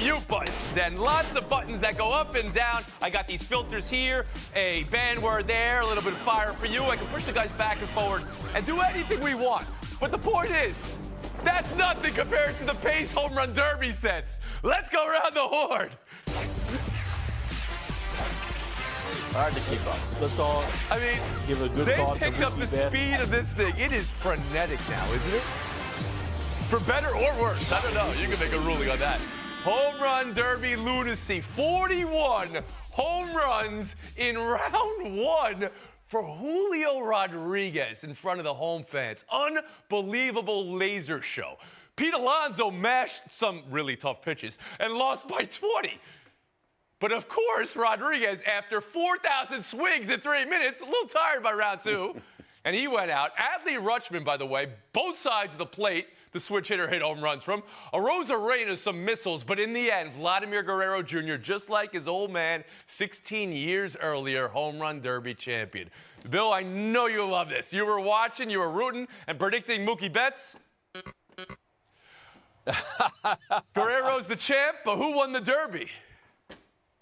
mute buttons and lots of buttons that go up and down. I got these filters here, a band word there, a little bit of fire for you. I can push the guys back and forward and do anything we want. But the point is, that's nothing compared to the Pace Home Run Derby sets. Let's go around the horn. Hard to keep up. Let's all give a good thought. They picked up the speed of this thing. It is frenetic now, isn't it? For better or worse. I don't know. You can make a ruling on that. Home Run Derby lunacy. 41 home runs in round one for Julio Rodriguez in front of the home fans. Unbelievable laser show. Pete Alonso mashed some really tough pitches and lost by 20. But of course, Rodriguez, after 4,000 swings in 3 minutes, a little tired by round two, and he went out. Adley Rutschman, by the way, both sides of the plate, the switch hitter hit home runs from. Arozarena, some missiles, but in the end, Vladimir Guerrero Jr., just like his old man, 16 years earlier, home run derby champion. Bill, I know you love this. You were watching, you were rooting, and predicting Mookie Betts. Guerrero's the champ, but who won the derby?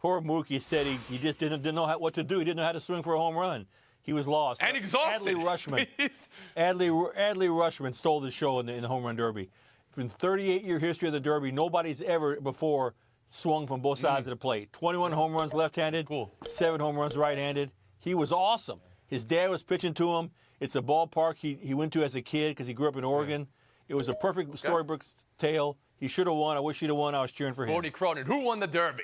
Poor Mookie said he just didn't know what to do. He didn't know how to swing for a home run. He was lost. And exhausted. Adley Rutschman stole the show in the home run derby. In the 38-year history of the derby, nobody's ever before swung from both sides of the plate. 21 home runs left-handed, 7 home runs right-handed. He was awesome. His dad was pitching to him. It's a ballpark he went to as a kid because he grew up in Oregon. It was a perfect storybook tale. He should have won. I wish he'd have won. I was cheering for him. Gordy Cronin, who won the derby?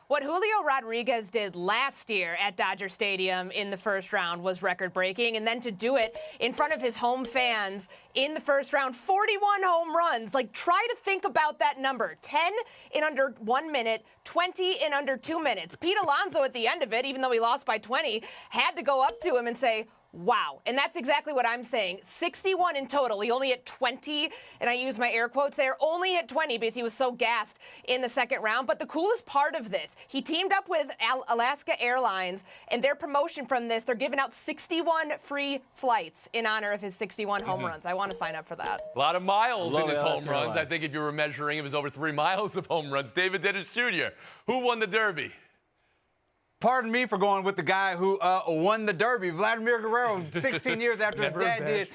What Julio Rodriguez did last year at Dodger Stadium in the first round was record-breaking, and then to do it in front of his home fans in the first round, 41 home runs. Like, try to think about that number. 10 in under 1 minute, 20 in under 2 minutes. Pete Alonso at the end of it, even though he lost by 20, had to go up to him and say, wow. And that's exactly what I'm saying. 61 in total. He only hit 20, and I use my air quotes there, only hit 20 because he was so gassed in the second round. But the coolest part of this, he teamed up with Alaska Airlines, and their promotion from this, they're giving out 61 free flights in honor of his 61 home runs. I want to sign up for that. A lot of miles in his home Alaska runs. Airlines. I think if you were measuring, it was over 3 miles of home runs. David Dennis Jr., who won the derby? Pardon me for going with the guy who won the Derby, Vladimir Guerrero, 16 years after his dad did.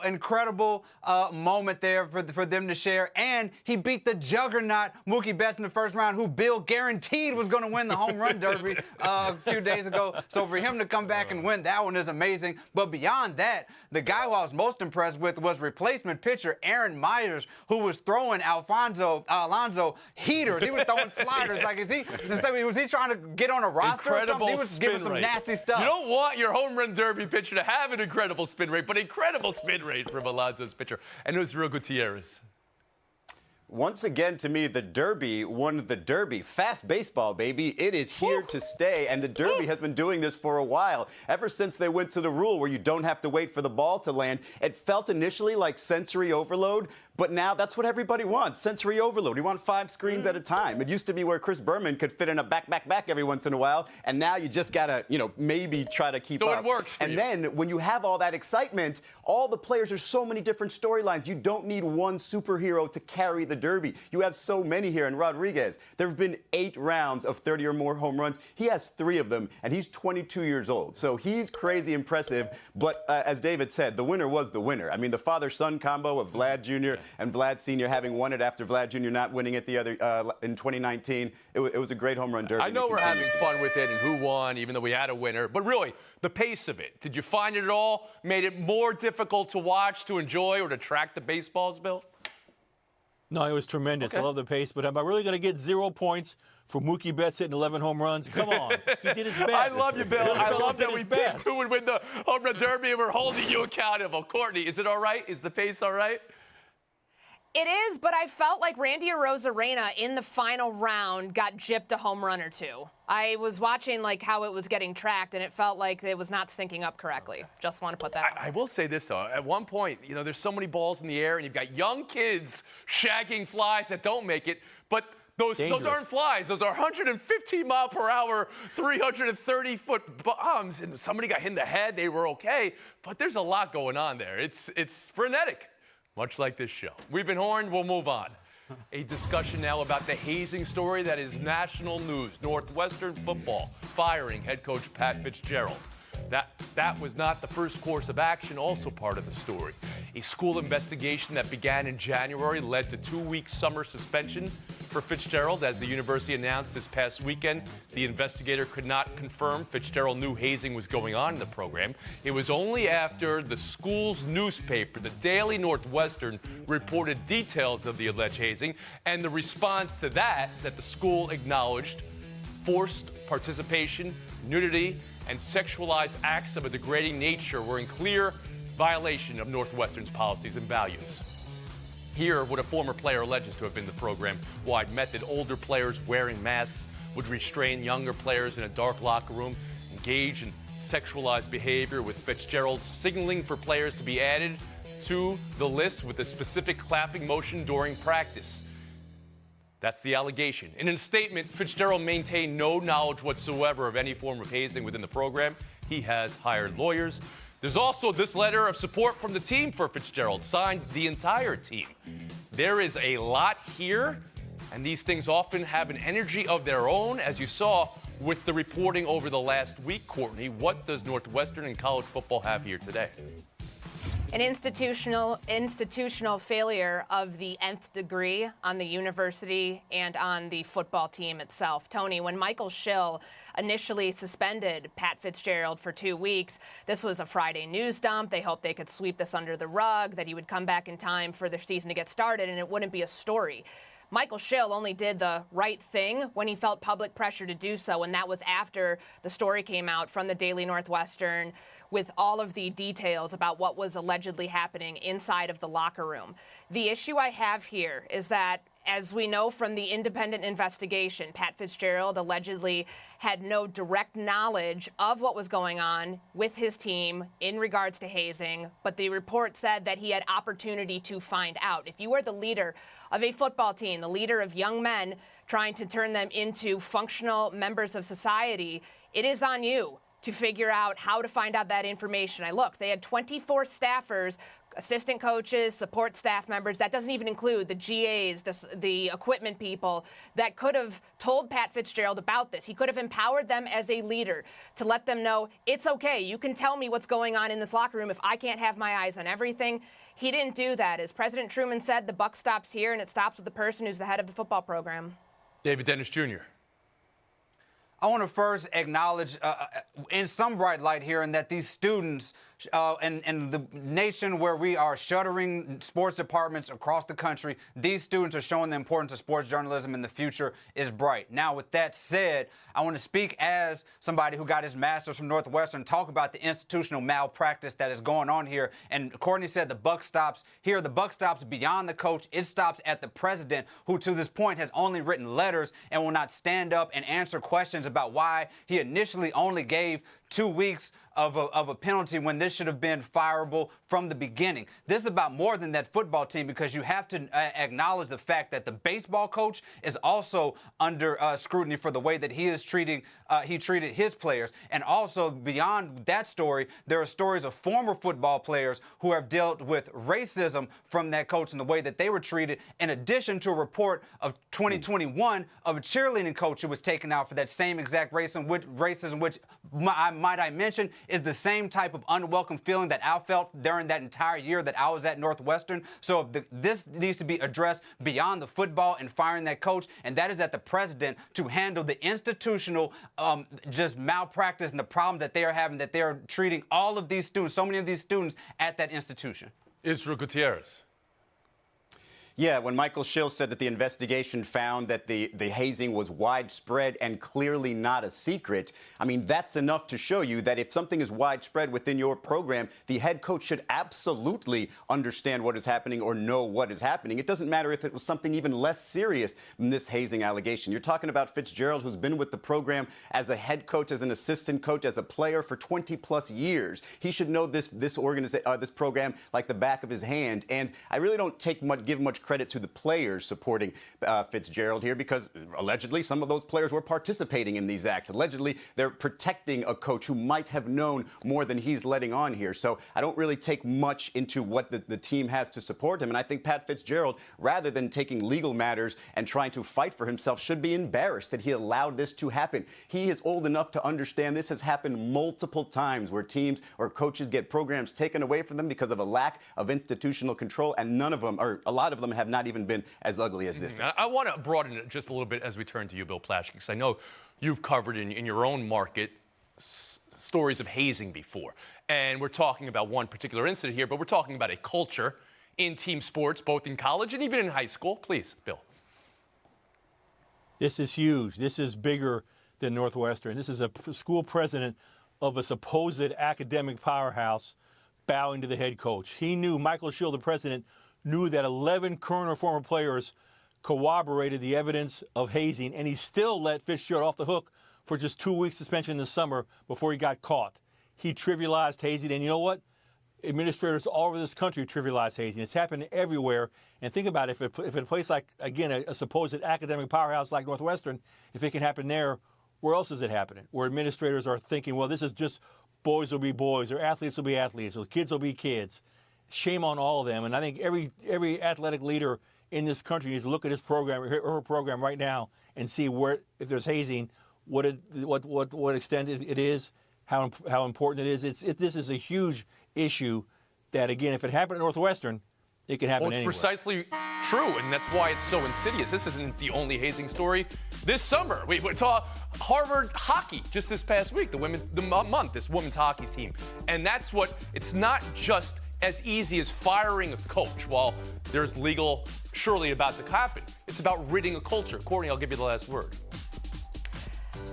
Incredible moment there for them to share. And he beat the juggernaut Mookie Betts in the first round, who Bill guaranteed was going to win the home run derby a few days ago. So for him to come back and win, that one is amazing. But beyond that, the guy who I was most impressed with was replacement pitcher Aaron Myers, who was throwing Alonso heaters. He was throwing sliders. Like, was he trying to get on a roster or something? He was giving some nasty stuff. You don't want your home run derby pitcher to have an incredible spin rate, but incredible spin rate from Alonso's pitcher. And it was Real Gutierrez. Once again, to me, the Derby won the Derby. Fast baseball, baby. It is here to stay, and the Derby has been doing this for a while. Ever since they went to the rule where you don't have to wait for the ball to land, it felt initially like sensory overload, but now that's what everybody wants, sensory overload. You want 5 screens at a time. It used to be where Chris Berman could fit in a back every once in a while, and now you just gotta, maybe try to keep up. So it works for you. Then when you have all that excitement, all the players, there's so many different storylines. You don't need one superhero to carry the Derby. You have so many here. And Rodriguez, there have been 8 rounds of 30 or more home runs. He has 3 of them, and he's 22 years old. So he's crazy impressive. But as David said, the winner was the winner. I mean, the father-son combo of Vlad Jr. and Vlad Sr. having won it after Vlad Jr. not winning it the other in 2019. It was a great home run derby. I know we're having fun with it and who won, even though we had a winner. But really, the pace of it, did you find it at all made it more difficult to watch, to enjoy, or to track the baseballs, Bill? No, it was tremendous. Okay. I love the pace, but am I really going to get 0 points for Mookie Betts hitting 11 home runs? Come on. He did his best. I love you, Bill. I love that did we his picked best. who would win the home run derby, and we're holding you accountable. Courtney, is it all right? Is the pace all right? It is, but I felt like Randy Arozarena in the final round got gypped a home run or 2. I was watching how it was getting tracked, and it felt like it was not syncing up correctly. Just want to put that out. I will say this, though. At one point, there's so many balls in the air, and you've got young kids shagging flies that don't make it, but those aren't flies. Those are 115-mile-per-hour, 330-foot bombs, and somebody got hit in the head. They were okay, but there's a lot going on there. It's frenetic, much like this show. We've been horned. We'll move on. A discussion now about the hazing story that is national news. Northwestern football firing head coach Pat Fitzgerald. That was not the first course of action, also part of the story. A school investigation that began in January led to 2-week summer suspension for Fitzgerald. As the university announced this past weekend, the investigator could not confirm Fitzgerald knew hazing was going on in the program. It was only after the school's newspaper, the Daily Northwestern, reported details of the alleged hazing, and the response to that the school acknowledged forced participation, nudity, and sexualized acts of a degrading nature were in clear violation of Northwestern's policies and values. Here, what a former player alleges to have been the program-wide method: older players wearing masks would restrain younger players in a dark locker room, engage in sexualized behavior, with Fitzgerald signaling for players to be added to the list with a specific clapping motion during practice. That's the allegation. In a statement, Fitzgerald maintained no knowledge whatsoever of any form of hazing within the program. He has hired lawyers. There's also this letter of support from the team for Fitzgerald, signed the entire team. There is a lot here, and these things often have an energy of their own, as you saw with the reporting over the last week. Courtney, what does Northwestern and college football have here today? An institutional failure of the nth degree on the university and on the football team itself. Tony, when Michael Schill initially suspended Pat Fitzgerald for 2 weeks, this was a Friday news dump. They hoped they could sweep this under the rug, that he would come back in time for their season to get started, and it wouldn't be a story. Michael Schill only did the right thing when he felt public pressure to do so, and that was after the story came out from the Daily Northwestern with all of the details about what was allegedly happening inside of the locker room. The issue I have here is that, as we know from the independent investigation, Pat Fitzgerald allegedly had no direct knowledge of what was going on with his team in regards to hazing, but the report said that he had opportunity to find out. If you are the leader of a football team, the leader of young men trying to turn them into functional members of society, it is on you to figure out how to find out that information. They had 24 staffers, assistant coaches, support staff members. That doesn't even include the GAs, the equipment people that could have told Pat Fitzgerald about this. He could have empowered them as a leader to let them know, it's okay, you can tell me what's going on in this locker room if I can't have my eyes on everything. He didn't do that. As President Truman said, the buck stops here, and it stops with the person who's the head of the football program. David Dennis Jr. I want to first acknowledge in some bright light here, and that these students in the nation where we are shuttering sports departments across the country, these students are showing the importance of sports journalism in the future is bright. Now, with that said, I want to speak as somebody who got his master's from Northwestern, talk about the institutional malpractice that is going on here. And Courtney said the buck stops here. The buck stops beyond the coach. It stops at the president, who to this point has only written letters and will not stand up and answer questions about why he initially only gave 2 weeks of a penalty when this should have been fireable from the beginning. This is about more than that football team, because you have to acknowledge the fact that the baseball coach is also under scrutiny for the way that he treated his players. And also beyond that story, there are stories of former football players who have dealt with racism from that coach and the way that they were treated, in addition to a report of 2021 of a cheerleading coach who was taken out for that same exact racism, which might I mention is the same type of unwelcome feeling that I felt during that entire year that I was at Northwestern. So this needs to be addressed beyond the football and firing that coach, and that is at the president to handle the institutional just malpractice and the problem that they are having, that they are treating all of these students, so many of these students at that institution. Israel Gutierrez. Yeah, when Michael Schill said that the investigation found that the hazing was widespread and clearly not a secret, I mean, that's enough to show you that if something is widespread within your program, the head coach should absolutely understand what is happening or know what is happening. It doesn't matter if it was something even less serious than this hazing allegation. You're talking about Fitzgerald, who's been with the program as a head coach, as an assistant coach, as a player for 20-plus years. He should know this program like the back of his hand. And I really don't give much credit to the players supporting Fitzgerald here, because allegedly some of those players were participating in these acts. Allegedly, they're protecting a coach who might have known more than he's letting on here. So I don't really take much into what the team has to support him. And I think Pat Fitzgerald, rather than taking legal matters and trying to fight for himself, should be embarrassed that he allowed this to happen. He is old enough to understand this has happened multiple times where teams or coaches get programs taken away from them because of a lack of institutional control, and none of them, or a lot of them, have not even been as ugly as this. I want to broaden it just a little bit as we turn to you, Bill Plaschke, because I know you've covered in your own market stories of hazing before. And we're talking about one particular incident here, but we're talking about a culture in team sports, both in college and even in high school. Please, Bill. This is huge. This is bigger than Northwestern. This is a school president of a supposed academic powerhouse bowing to the head coach. He knew, Michael Schill, the president, knew that 11 current or former players corroborated the evidence of hazing, and he still let Fitzgerald off the hook for just 2 weeks suspension this summer before he got caught. He trivialized hazing, and you know what? Administrators all over this country trivialize hazing. It's happened everywhere. And think about it, if a place like, again, a supposed academic powerhouse like Northwestern, if it can happen there, where else is it happening? Where administrators are thinking, well, this is just boys will be boys, or athletes will be athletes, or kids will be kids. Shame on all of them. And I think every athletic leader in this country needs to look at his program or her program right now and see where, if there's hazing, what extent it is, how important it is. This is a huge issue that, again, if it happened at Northwestern, it can happen anywhere. It's precisely true, and that's why it's so insidious. This isn't the only hazing story this summer. We saw Harvard hockey just this past week, this women's hockey team. And that's what, it's not just as easy as firing a coach while there's legal surely about to happen. It's about ridding a culture. Courtney, I'll give you the last word.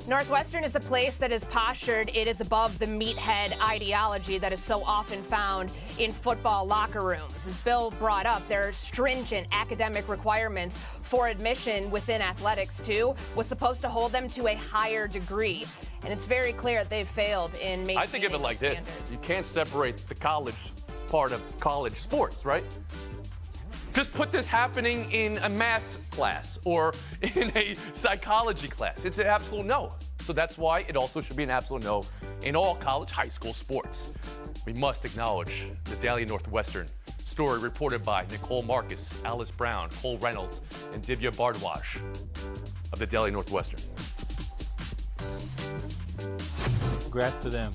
Northwestern is a place that is postured. It is above the meathead ideology that is so often found in football locker rooms. As Bill brought up, there are stringent academic requirements for admission within athletics, too, was supposed to hold them to a higher degree. And it's very clear that they've failed in maintaining I think of it like standards. this. You can't separate the college part of college sports, right? Just put this happening in a maths class or in a psychology class. It's an absolute no. So that's why it also should be an absolute no in all college, high school sports. We must acknowledge the Daily Northwestern story reported by Nicole Marcus, Alice Brown, Cole Reynolds, and Divya Bardwaj of the Daily Northwestern. Congrats to them.